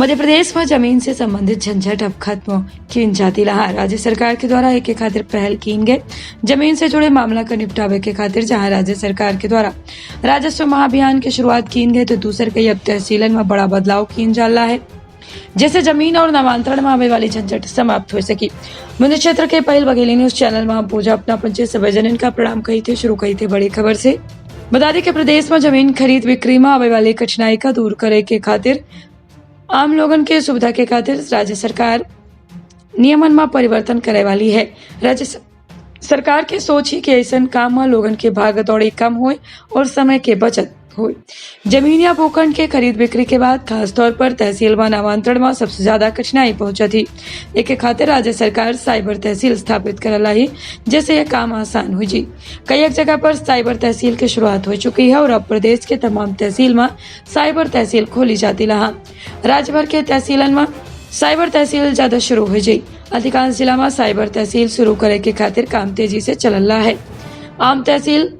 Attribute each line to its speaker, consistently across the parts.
Speaker 1: मध्य प्रदेश में जमीन से संबंधित झंझट अब खत्म की जाती रहा। राज्य सरकार के द्वारा एक खातिर पहल की गई जमीन से जुड़े मामला का निपटावे के खातिर जहां राज्य सरकार के द्वारा राजस्व महाअभियान की शुरुआत की गई तो दूसर कई अब तहसीलन में बड़ा बदलाव की जा रहा है, जैसे जमीन और नामांतरण में आने वाली झंझट समाप्त हो सकी। मुझे क्षेत्र के पहल बघेली न्यूज चैनल में पूजा अपना पंचे सभजन का प्रणाम कही थे। शुरू कही थे बड़ी खबर से बता दें कि प्रदेश में जमीन खरीद बिक्री में आने वाली कठिनाई का दूर करे के खातिर आम लोगन के सुविधा के खातिर राज्य सरकार नियमन में परिवर्तन करे वाली है। राज्य सरकार के सोच ही कि ऐसा काम में लोगन के भागदौड़ी कम होए और समय के बचत होए। जमीन या भूखंड के खरीद बिक्री के बाद खास तौर पर तहसील व नामांतरण में सबसे ज्यादा कठिनाई पहुंचा थी। एक खातिर राज्य सरकार साइबर तहसील स्थापित कर रही, जैसे यह काम आसान हुई जी। कई एक जगह पर साइबर तहसील की शुरुआत हो चुकी है और अब प्रदेश के तमाम तहसील में साइबर तहसील खोली जाती रहा। राज्य भर के तहसीलन में साइबर तहसील ज्यादा शुरू हो जाये। अधिकांश जिला में साइबर तहसील शुरू करे के खातिर काम तेजी से चल रहा है। आम तहसील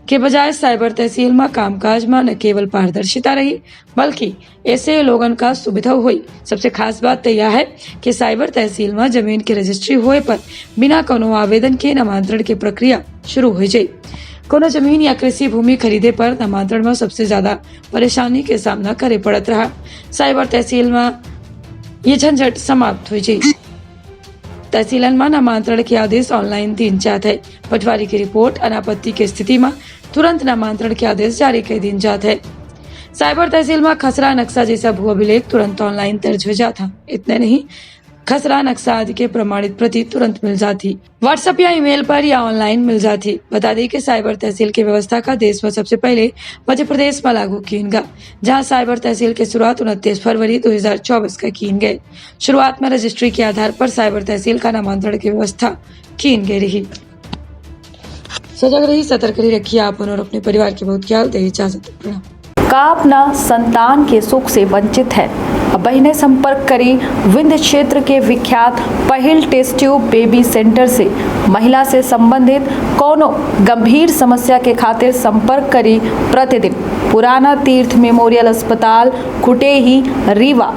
Speaker 1: के बजाय साइबर तहसील में कामकाज में न केवल पारदर्शिता रही बल्कि ऐसे लोगन का सुविधा हुई। सबसे खास बात तो यह है कि साइबर तहसील में जमीन की रजिस्ट्री होए पर बिना कोनो आवेदन के नामांतरण की प्रक्रिया शुरू हो जाये। कोनो जमीन या कृषि भूमि खरीदे पर नामांतरण में सबसे ज्यादा परेशानी के सामना करे पड़त रहा। साइबर तहसील में ये झंझट समाप्त हो जाये। तहसीलन में नामांतरण के आदेश ऑनलाइन दिन जात है। पटवारी की रिपोर्ट अनापत्ति की स्थिति में तुरंत नामांतरण के आदेश जारी कर दिन जात है। साइबर तहसील में खसरा नक्शा जैसा भू अभिलेख तुरंत ऑनलाइन दर्ज हो जाता। इतने नहीं, खसरा नक्शा आदि के प्रमाणित प्रति तुरंत मिल जाती, व्हाट्सएप या ईमेल पर या ऑनलाइन मिल जाती। बता दें कि साइबर तहसील की व्यवस्था का देश में सबसे पहले मध्य प्रदेश में लागू किया गया, जहां साइबर तहसील की शुरुआत 29 फरवरी 2024 का की गई। शुरुआत में रजिस्ट्री के आधार पर साइबर तहसील का नामांतरण की व्यवस्था की गई रही। सजग रही, सतर्क रही, रखिए आप और अपने परिवार के बहुत ख्याल दे। इजाजत, प्रणाम।
Speaker 2: का अपना संतान के सुख से वंचित है, अब बहने संपर्क करी विंध्य क्षेत्र के विख्यात पहिल टेस्ट ट्यूब बेबी सेंटर से। महिला से संबंधित कोनो गंभीर समस्या के खातिर संपर्क करी प्रतिदिन पुराना तीर्थ मेमोरियल अस्पताल, कुटेही, रीवा।